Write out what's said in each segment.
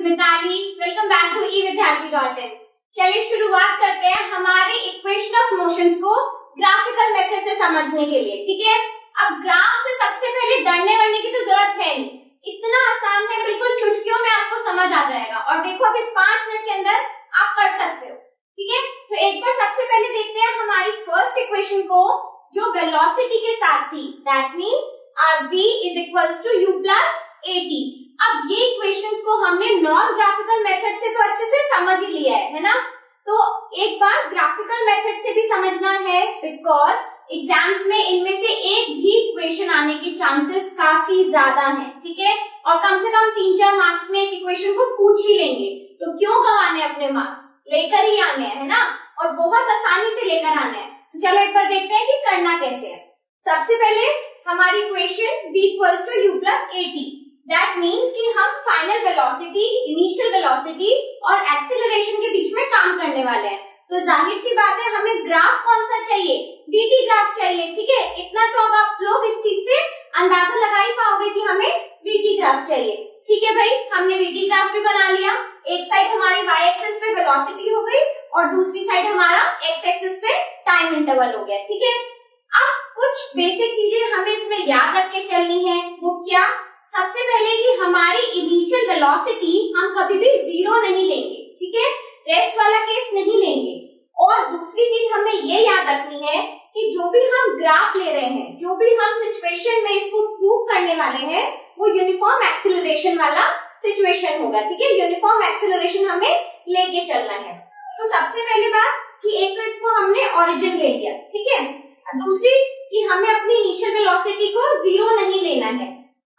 Mitali. Welcome back to evidyarthi.in। चलिए शुरुआत करते हैं हमारे इक्वेशन ऑफ मोशंस को ग्राफिकल मेथड से समझने के लिए। ठीक है, अब ग्राफ से सबसे पहले डरने वरने की तो जरूरत है नहीं, इतना आसान है, बिल्कुल चुटकियों में आपको समझ आ जाएगा। और देखो अभी 5 मिनट के अंदर आप कर सकते हो। ठीक है, तो एक बार सबसे पहले देखते हैं हमारी फर्स्ट इक्वेशन को जो वेलोसिटी के साथ थी। That means our v is equals to u plus at। अब ये इक्वेशंस को हमने नॉन ग्राफिकल मेथड से तो अच्छे से समझ ही लिया है ना। तो एक बार ग्राफिकल मेथड से भी समझना है, बिकॉज एग्जाम्स में इनमें से एक भी इक्वेशन आने के चांसेस काफी ज्यादा हैं। ठीक है, और कम से कम 3-4 मार्क्स में एक इक्वेशन को पूछ ही लेंगे, तो क्यों गंवाने अपने मार्क्स, लेकर ही आने हैं, है ना। और बहुत आसानी से लेकर आने हैं। चलो एक बार देखते हैं कि करना कैसे है। सबसे पहले हमारी equation v equals to u plus at। That means कि हम फाइनल वेलोसिटी, इनिशियल वेलोसिटी और एक्सेलरेशन के बीच में काम करने वाले हैं। तो जाहिर सी बात है हमें ग्राफ कौन सा चाहिए, vt ग्राफ चाहिए। ठीक है, इतना तो अब आप लोग इस चीज से अंदाजा लगा ही पाओगे कि हमें vt ग्राफ चाहिए। ठीक है भाई, हमने vt ग्राफ भी बना लिया। एक साइड हमारी y एक्सिस पे वेलोसिटी हो गई और दूसरी साइड हमारा x एक्सिस पे टाइम इंटरवल हो गया। ठीक है, अब कुछ बेसिक चीजें हमें इसमें याद रख के चलनी है। वो क्या? सबसे पहले कि हमारी इनिशियल वेलोसिटी हम कभी भी 0 नहीं लेंगे। ठीक है, रेस्ट वाला केस नहीं लेंगे। और दूसरी चीज हमें ये याद रखनी है कि जो भी हम ग्राफ ले रहे हैं, जो भी हम सिचुएशन में इसको प्रूव करने वाले हैं, वो यूनिफॉर्म एक्सीलरेशन वाला सिचुएशन होगा। ठीक है, यूनिफॉर्म एक्सीलरेशन हमें लेके चलना है। तो सबसे पहली बात कि एक तो इसको हमने ओरिजिन ले लिया। ठीक है, दूसरी कि हमें अपनी इनिशियल वेलोसिटी को 0 नहीं लेना है।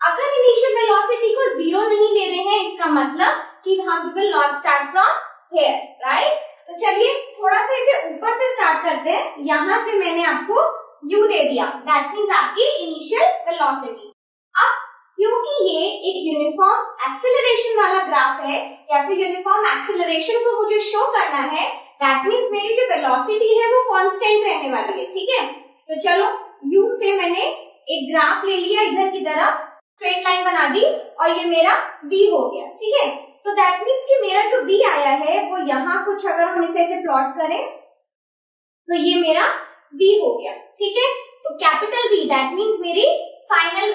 अगर इनिशियल वेलोसिटी को 0 नहीं ले रहे हैं, इसका मतलब कि हम will not start from here, right. तो चलिए थोड़ा सा इसे ऊपर से स्टार्ट करते हैं। यहाँ से मैंने आपको u दे दिया, दैट मींस आपकी इनिशियल वेलोसिटी। अब क्योंकि ये एक यूनिफॉर्म एक्सेलरेशन वाला ग्राफ है या फिर यूनिफॉर्म एक्सेलरेशन को मुझे शो करना है, दैट मींस मेरी जो वेलोसिटी है वो कांस्टेंट रहने वाली है। ठीक है, तो चलो u से मैंने एक ग्राफ ले लिया, इधर की तरफ स्ट्रेट लाइन बना दी और ये मेरा v हो गया। ठीक है, तो दैट मींस कि मेरा जो v आया है वो यहाँ कुछ, अगर हम इसे ऐसे प्लॉट करें तो ये मेरा v हो गया। ठीक है, तो कैपिटल V दैट मींस मेरी final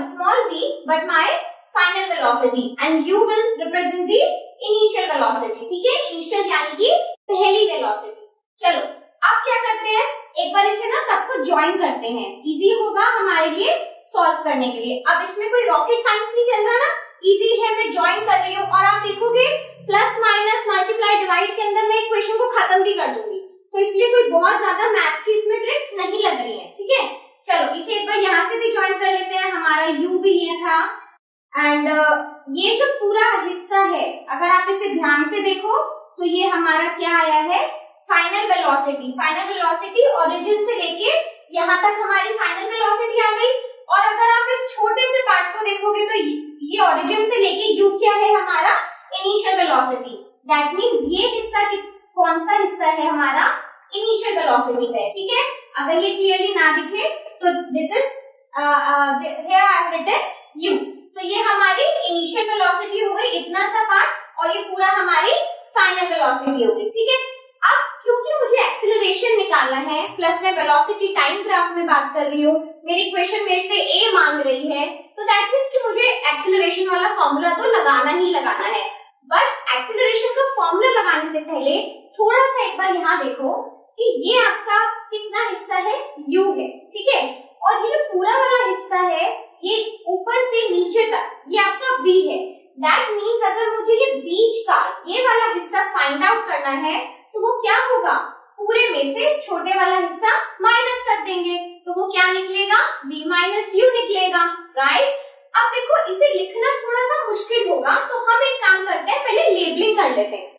small v but my final velocity and u will represent the initial velocity. ठीक है, इनिशियल यानी कि पहली वेलोसिटी। चलो अब क्या करते हैं, एक बार इसे ना सबको ज्वाइन करते हैं, इजी होगा हमारे लिए सॉल्व करने के लिए। अब इसमें कोई रॉकेट साइंस नहीं चल रहा ना, इजी है, मैं ज्वाइन कर रही हूँ। और आप देखोगे प्लस माइनस मल्टीप्लाई डिवाइड के अंदर मैं इक्वेशन को खत्म भी कर दूंगी, तो इसलिए कोई बहुत ज्यादा मैथ्स की इसमें ट्रिक्स नहीं लग रही है। ठीक है, चलो इसे एक बार यहाँ से भी ज्वाइन कर लेते हैं। हमारा u भी ये था एंड ये जो पूरा हिस्सा है, अगर आप इसे ध्यान से देखो तो ये हमारा क्या आया है, final velocity. Final velocity origin से लेके यहाँ तक हमारी फाइनल वेलोसिटी आ गई। और अगर आप इस छोटे से पार्ट को देखोगे तो ये ओरिजिन से लेके u क्या है, हमारा इनिशियल वेलोसिटी। दैट मींस ये हिस्सा कौन सा हिस्सा है, हमारा इनिशियल वेलोसिटी का है। ठीक है, अगर ये क्लियरली ना दिखे तो this is here I have written u। तो ये हमारी इनिशियल वेलोसिटी हो गई, इतना सा पार्ट, और ये पूरा हमारी फाइनल वेलोसिटी हो गई। ठीक है, अब क्योंकि मुझे एक्सीलरेशन निकालना है, प्लस मैं वेलोसिटी टाइम ग्राफ में बात कर रही हूँ, मेरी इक्वेशन मेरे से a मांग रही है, तो दैट मींस कि मुझे एक्सीलरेशन वाला फॉर्मूला तो लगाना ही लगाना है। बट एक्सीलरेशन का फॉर्मूला लगाने से पहले थोड़ा सा एक बार यहाँ देखो कि ये आपका कितना हिस्सा है, u है। ठीक है, और ये जो पूरा वाला हिस्सा है, ये ऊपर से नीचे तक ये आपका v है। दैट मींस अगर मुझे ये बीच का ये वाला हिस्सा फाइंड आउट करना है तो वो क्या होगा, पूरे में से छोटे वाला हिस्सा माइनस कर देंगे, तो वो क्या निकलेगा, v माइनस u निकलेगा, राइट। अब देखो इसे लिखना थोड़ा सा मुश्किल होगा, तो हम एक काम करते हैं, पहले लेबलिंग कर लेते हैं।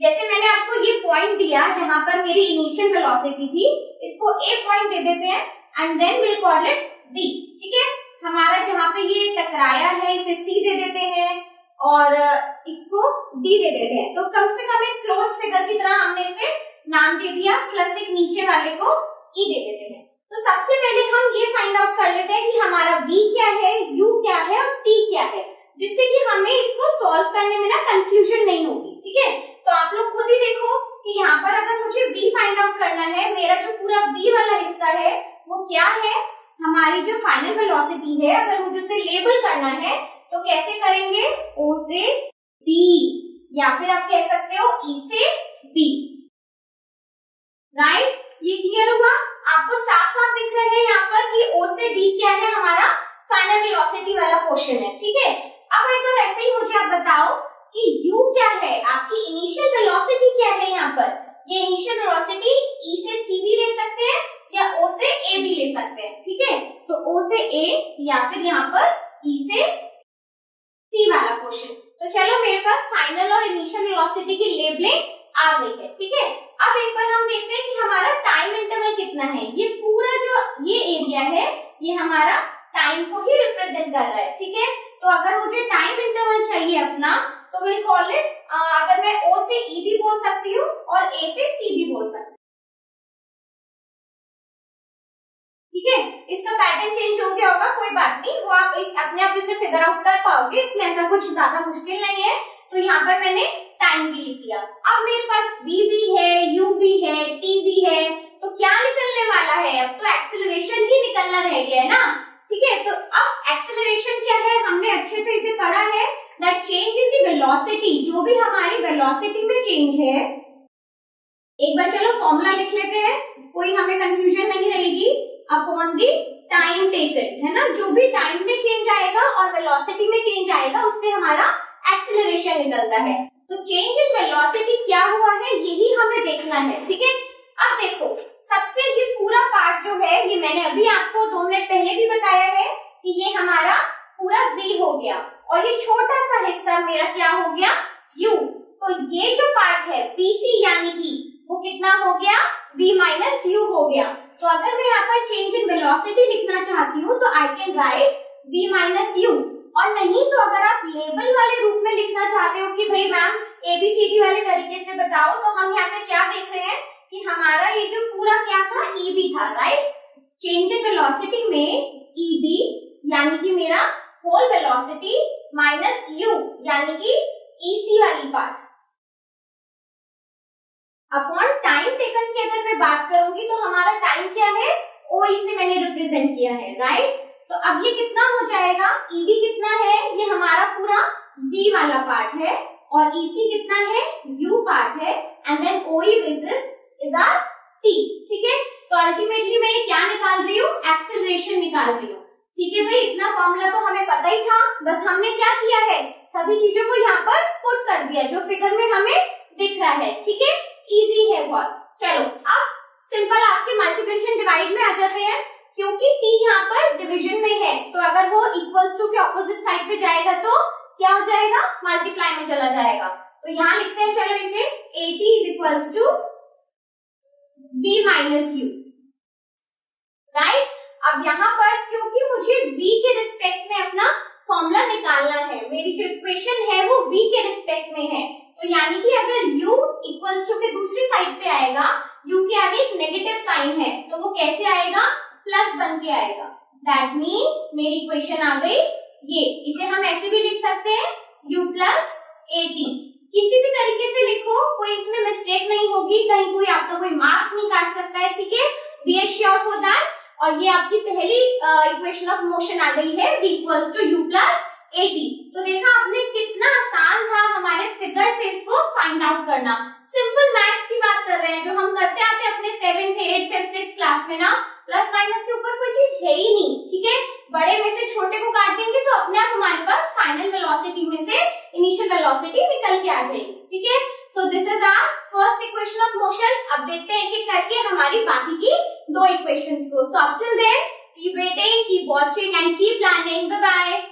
जैसे मैंने आपको ये पॉइंट दिया जहां पर मेरी इनिशियल वेलोसिटी थी, इसको a पॉइंट दे देते हैं and then will call it b। ठीक है, हमारा जहां पे ये टकराया है इसे c दे देते हैं और इसको d दे देते हैं। तो कम से कम एक क्लोज फिगर की तरह हमने इसे नाम दे दिया, प्लस एक नीचे वाले को e दे देते हैं। तो सबसे पहले हम ये फाइंड आउट कर लेते हैं कि हमारा v क्या है, u क्या है और t क्या है, जिससे कि हम हमें इसको सॉल्व करने में ना कंफ्यूजन नहीं होगी, ठीक है। तो आप लोग खुद ही देखो कि यहाँ पर अगर मुझे v फाइंड आउट करना है, मेरा जो पूरा v वाला हिस्सा है वो क्या है, हमारी जो फाइनल वेलोसिटी है, अगर मुझे उसे लेबल करना है तो कैसे करेंगे, o से d या फिर आप कह सकते हो e से b, राइट। ये क्लियर हुआ? आपको साफ साफ दिख रहा है यहाँ पर कि o से d क्या है, हमारा फाइनल वेलोसिटी वाला पोर्शन है, ठीक है। अब एक बार ऐसे ही मुझे आप बताओ कि u क्या है, आपकी इनिशियल वेलोसिटी क्या है यहाँ पर। ये इनिशियल वेलोसिटी e से c भी ले सकते हैं या o से a भी ले सकते हैं, ठीक है। तो o से a या फिर यहाँ पर e से c वाला पोर्शन। तो चलो मेरे पास फाइनल और इनिशियल वेलोसिटी की लेबलिंग आ गई है, ठीक है। अब एक बार हम देखते हैं कि हमारा टाइम इंटरवल कितना है। ये पूरा जो ये एरिया है ये हमारा टाइम को ही रिप्रेजेंट कर रहा है, ठीक है। तो अगर मुझे टाइम इंटरवल चाहिए अपना तो विल कॉल इट, अगर मैं O से E भी बोल सकती हूँ और A से C भी बोल सकती हूँ, ठीक है। इसका पैटर्न चेंज हो गया होगा, कोई बात नहीं, वो आप अपने आप इसे फिगर आउट कर पाओगे, इसमें ऐसा कुछ ज्यादा मुश्किल नहीं है। तो यहाँ पर मैंने टाइम भी लिख दिया। अब मेरे पास v भी है, u भी है, t भी है, तो क्या निकलने वाला है, अब तो एक्सेलरेशन ही निकलना रह गया है ना, ठीक है। तो अब एक्सेलरेशन क्या है, हमने अच्छे से इसे पढ़ा है, that change in the velocity, जो भी हमारी वेलोसिटी में चेंज है। एक बार चलो फॉर्मूला लिख लेते हैं, कोई हमें कंफ्यूजन नहीं रहेगी, अपॉन द टाइम टेकन, है ना। जो भी टाइम में चेंज आएगा और वेलोसिटी में चेंज आएगा उससे हमारा एक्सेलरेशन निकलता है। तो चेंज इन वेलोसिटी क्या हुआ है यही हमें देखना है, ठीक है। अब देखो सबसे ये पूरा पार्ट जो है, ये मैंने अभी आपको 2 मिनट पहले भी बताया है कि ये हमारा पूरा v हो गया और ये छोटा सा हिस्सा मेरा क्या हो गया, u। तो ये जो पार्ट है bc यानी कि वो कितना हो गया, v माइनस u हो गया। तो अगर मैं यहाँ पर चेंज इन वेलोसिटी लिखना चाहती हूँ तो I can write v minus u, और नहीं तो अगर आप लेबल वाले रूप में लिखना चाहते हो कि भाई मैम ABCD वाले तरीके से बताओ, तो हम यहाँ पे क्या देख रहे हैं कि हमारा ये जो पूरा क्या था, EB था, राइट। चेंज इन वेलोसिटी में EB यानी कि मेरा होल वेलोसिटी माइनस U यानी कि EC वाली पार्ट अपॉन टाइम टेकन की अगर मैं बात करूंगी तो हमारा टाइम क्या है, OE से मैंने रिप्रेजेंट किया है, राइट। तो अब ये कितना हो जाएगा, EB कितना है, ये हमारा पूरा V वाला पार्ट है और EC कितना है, U पार्ट है, and then OE is R T, ठीक है। तो अल्टीमेटली मैं ये क्या निकाल रही हूँ, एक्सेलरेशन निकाल रही हूँ, ठीक है भाई। इतना फॉर्मूला तो हमें पता ही था, बस हमने क्या किया है, सभी चीजों को यहाँ पर पुट कर दिया जो फिगर में हमें दिख रहा है, ठीक है। इजी है बहुत। चलो अब सिंपल आपके मल्टीप्लिकेशन डिवाइड में आ जाते हैं, क्योंकि t यहाँ पर डिवीजन में है, तो अगर वो इक्वल्स टू के ऑपोजिट साइड पे जाएगा तो क्या हो जाएगा, मल्टीप्लाई में चला जाएगा। तो यहाँ लिखते हैं चलो इसे, 80 is equals to b minus u, right. अब यहाँ पर क्योंकि मुझे v के रिस्पेक्ट में अपना फॉर्मूला निकालना है, मेरी जो इक्वेशन है वो v के रिस्पेक्ट में है, तो यानी कि अगर u इक्वल्स टू के दूसरी साइड पे आएगा, u के आगे एक नेगेटिव साइन है, तो वो कैसे आएगा, प्लस बन के आएगा। दैट मीन्स मेरी इक्वेशन आ गई ये, इसे हम ऐसे भी लिख सकते हैं u प्लस 80, किसी भी तरीके से लिखो, कोई इसमें मिस्टेक नहीं होगी, कहीं कोई आपका कोई मार्क्स नहीं काट सकता है, ठीक है। Be sure for that. और ये आपकी पहली इक्वेशन ऑफ मोशन आ गई है, v equals to u plus 80। तो देखा आपने कितना आसान था हमारे फिगर से इसको फाइंड आउट करना। सिंपल मैथ्स की बात कर रहे हैं जो हम करते आते अपने 7th 8th 5th 6th class में ना, प्लस माइनस के ऊपर कोई चीज है ही नहीं, ठीक है। बड़े में से छोटे को काट देंगे तो अपने आप हमारे पास फाइनल वेलोसिटी में से इनिशियल वेलोसिटी निकल के आ जाएगी, ठीक है। So this is our first equation of motion. अब देखते हैं एक-एक करके हमारी बाकी की 2 इक्वेशंस को। So up till then keep waiting, keep watching and keep learning. Bye bye.